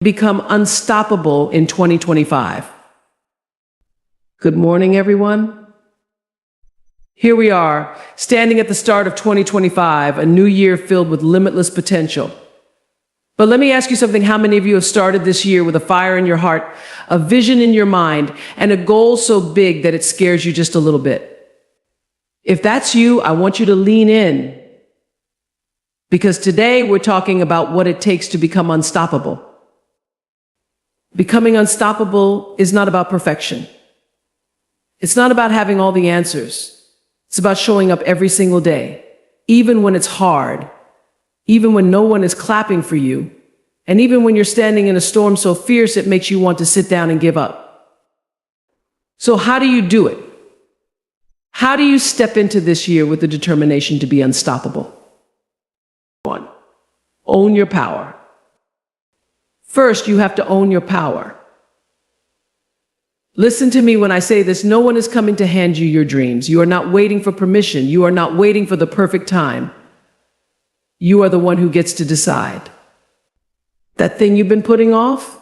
become unstoppable in 2025. Good morning, everyone. Here we are, standing at the start of 2025, a new year filled with limitless potential. But let me ask you something. How many of you have started this year with a fire in your heart, a vision in your mind, and a goal so big that it scares you just a little bit? If that's you, I want you to lean in, because today we're talking about what it takes to become unstoppable. Becoming unstoppable is not about perfection. It's not about having all the answers. It's about showing up every single day, even when it's hard, even when no one is clapping for you, and even when you're standing in a storm so fierce it makes you want to sit down and give up. So how do you do it? How do you step into this year with the determination to be unstoppable? 1. Own your power. First, you have to own your power. Listen to me when I say this. No one is coming to hand you your dreams. You are not waiting for permission. You are not waiting for the perfect time. You are the one who gets to decide. That thing you've been putting off,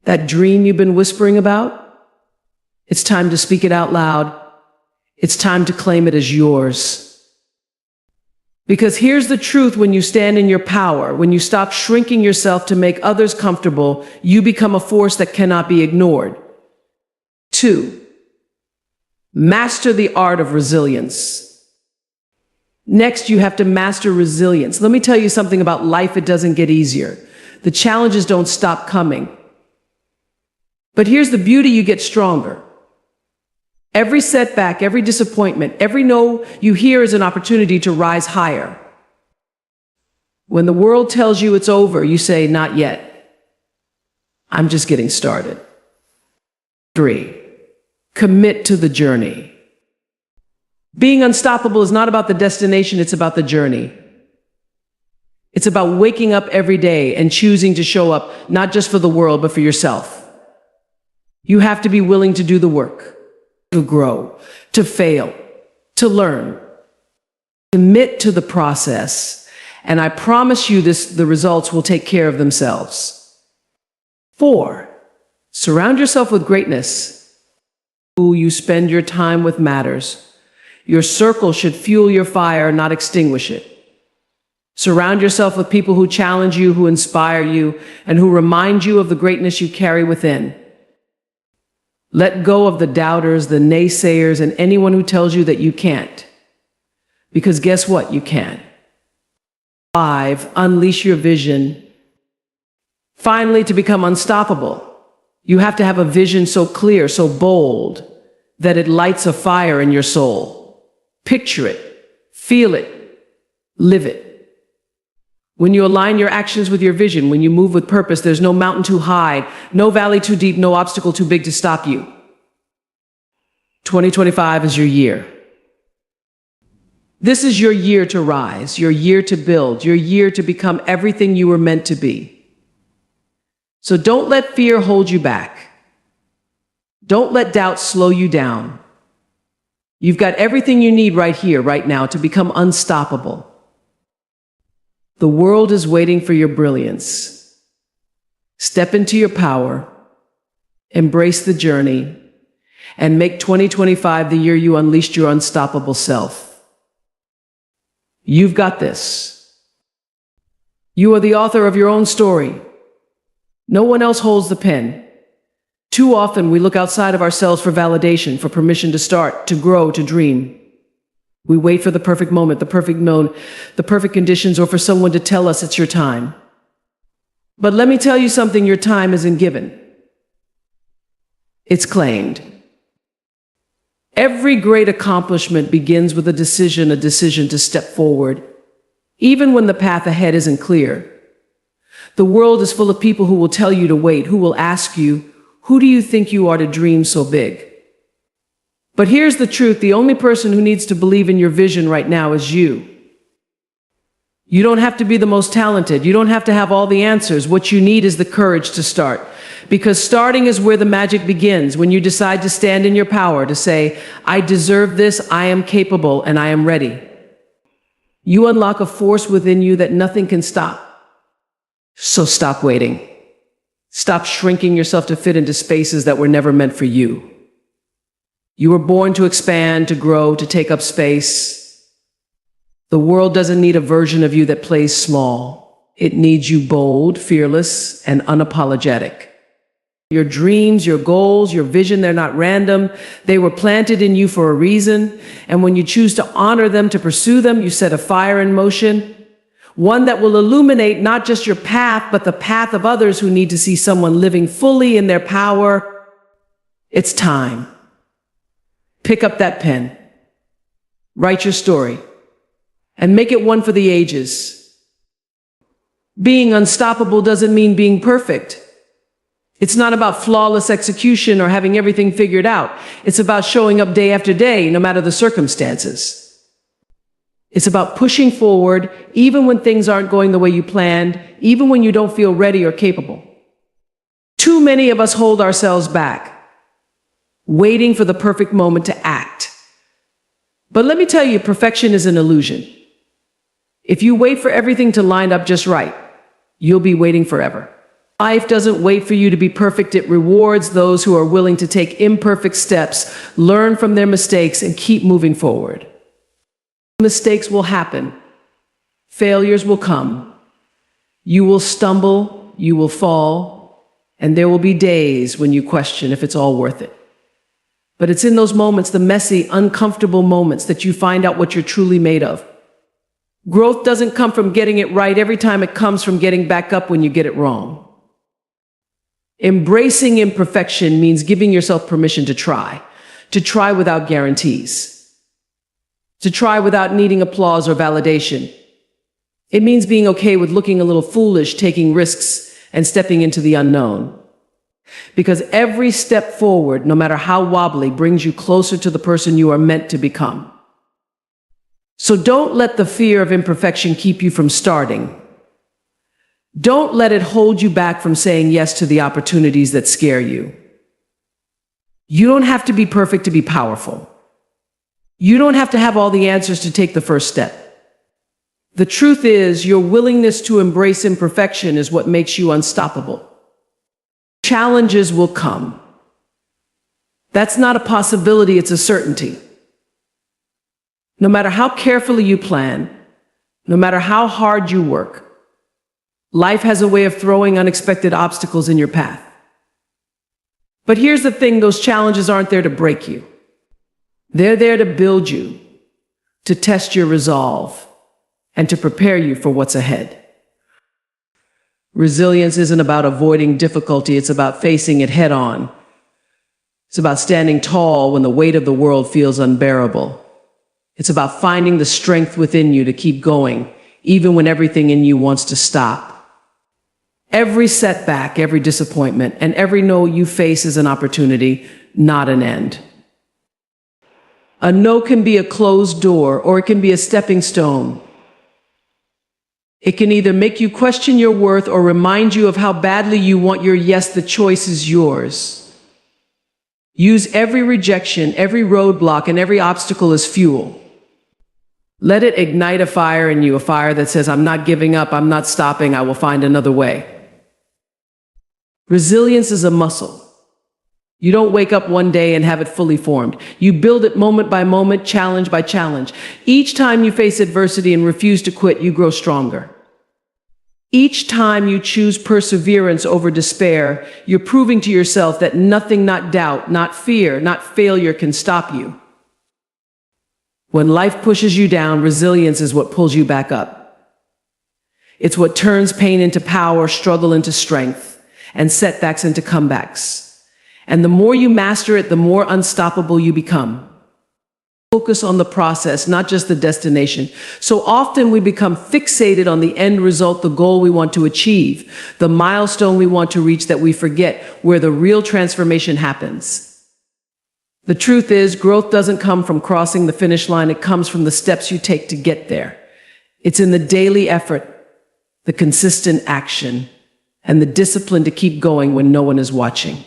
that dream you've been whispering about, it's time to speak it out loud. It's time to claim it as yours. Because here's the truth: when you stand in your power, when you stop shrinking yourself to make others comfortable, you become a force that cannot be ignored. 2. Master the art of resilience. Next, you have to master resilience. Let me tell you something about life. It doesn't get easier. The challenges don't stop coming. But here's the beauty: you get stronger. Every setback, every disappointment, every no you hear is an opportunity to rise higher. When the world tells you it's over, you say, not yet. I'm just getting started. 3. Commit to the journey. Being unstoppable is not about the destination, it's about the journey. It's about waking up every day and choosing to show up, not just for the world, but for yourself. You have to be willing to do the work. To grow, to fail, to learn. Commit to the process, and I promise you the results will take care of themselves. 4. Surround yourself with greatness. Who you spend your time with matters. Your circle should fuel your fire, not extinguish it. Surround yourself with people who challenge you, who inspire you, and who remind you of the greatness you carry within. Let go of the doubters, the naysayers, and anyone who tells you that you can't. Because guess what? You can. 5. Unleash your vision. Finally, to become unstoppable, you have to have a vision so clear, so bold, that it lights a fire in your soul. Picture it, feel it, live it. When you align your actions with your vision, when you move with purpose, there's no mountain too high, no valley too deep, no obstacle too big to stop you. 2025 is your year. This is your year to rise, your year to build, your year to become everything you were meant to be. So don't let fear hold you back. Don't let doubt slow you down. You've got everything you need right here, right now, to become unstoppable. The world is waiting for your brilliance. Step into your power, embrace the journey, and make 2025 the year you unleashed your unstoppable self. You've got this. You are the author of your own story. No one else holds the pen. Too often we look outside of ourselves for validation, for permission to start, to grow, to dream. We wait for the perfect moment, the perfect conditions, or for someone to tell us it's your time. But let me tell you something: your time isn't given. It's claimed. Every great accomplishment begins with a decision to step forward, even when the path ahead isn't clear. The world is full of people who will tell you to wait, who will ask you, who do you think you are to dream so big? But here's the truth: the only person who needs to believe in your vision right now is you. You don't have to be the most talented. You don't have to have all the answers. What you need is the courage to start. Because starting is where the magic begins, when you decide to stand in your power, to say, I deserve this, I am capable, and I am ready. You unlock a force within you that nothing can stop. So stop waiting. Stop shrinking yourself to fit into spaces that were never meant for you. You were born to expand, to grow, to take up space. The world doesn't need a version of you that plays small. It needs you bold, fearless, and unapologetic. Your dreams, your goals, your vision, they're not random. They were planted in you for a reason. And when you choose to honor them, to pursue them, you set a fire in motion. One that will illuminate not just your path, but the path of others who need to see someone living fully in their power. It's time. Pick up that pen. Write your story. And make it one for the ages. Being unstoppable doesn't mean being perfect. It's not about flawless execution or having everything figured out. It's about showing up day after day, no matter the circumstances. It's about pushing forward, even when things aren't going the way you planned, even when you don't feel ready or capable. Too many of us hold ourselves back, waiting for the perfect moment to act. But let me tell you, perfection is an illusion. If you wait for everything to line up just right, you'll be waiting forever. Life doesn't wait for you to be perfect. It rewards those who are willing to take imperfect steps, learn from their mistakes, and keep moving forward. Mistakes will happen. Failures will come. You will stumble, you will fall, and there will be days when you question if it's all worth it. But it's in those moments, the messy, uncomfortable moments, that you find out what you're truly made of. Growth doesn't come from getting it right every time. It comes from getting back up when you get it wrong. Embracing imperfection means giving yourself permission to try without guarantees, to try without needing applause or validation. It means being okay with looking a little foolish, taking risks, and stepping into the unknown. Because every step forward, no matter how wobbly, brings you closer to the person you are meant to become. So don't let the fear of imperfection keep you from starting. Don't let it hold you back from saying yes to the opportunities that scare you. You don't have to be perfect to be powerful. You don't have to have all the answers to take the first step. The truth is, your willingness to embrace imperfection is what makes you unstoppable. Challenges will come. That's not a possibility, it's a certainty. No matter how carefully you plan, no matter how hard you work, life has a way of throwing unexpected obstacles in your path. But here's the thing, those challenges aren't there to break you. They're there to build you, to test your resolve, and to prepare you for what's ahead. Resilience isn't about avoiding difficulty, it's about facing it head on. It's about standing tall when the weight of the world feels unbearable. It's about finding the strength within you to keep going, even when everything in you wants to stop. Every setback, every disappointment, and every no you face is an opportunity, not an end. A no can be a closed door, or it can be a stepping stone. It can either make you question your worth or remind you of how badly you want your yes. The choice is yours. Use every rejection, every roadblock, and every obstacle as fuel. Let it ignite a fire in you, a fire that says, I'm not giving up, I'm not stopping, I will find another way. Resilience is a muscle. You don't wake up one day and have it fully formed. You build it moment by moment, challenge by challenge. Each time you face adversity and refuse to quit, you grow stronger. Each time you choose perseverance over despair, you're proving to yourself that nothing, not doubt, not fear, not failure can stop you. When life pushes you down, resilience is what pulls you back up. It's what turns pain into power, struggle into strength, and setbacks into comebacks. And the more you master it, the more unstoppable you become. Focus on the process, not just the destination. So often we become fixated on the end result, the goal we want to achieve, the milestone we want to reach, that we forget where the real transformation happens. The truth is, growth doesn't come from crossing the finish line. It comes from the steps you take to get there. It's in the daily effort, the consistent action, and the discipline to keep going when no one is watching.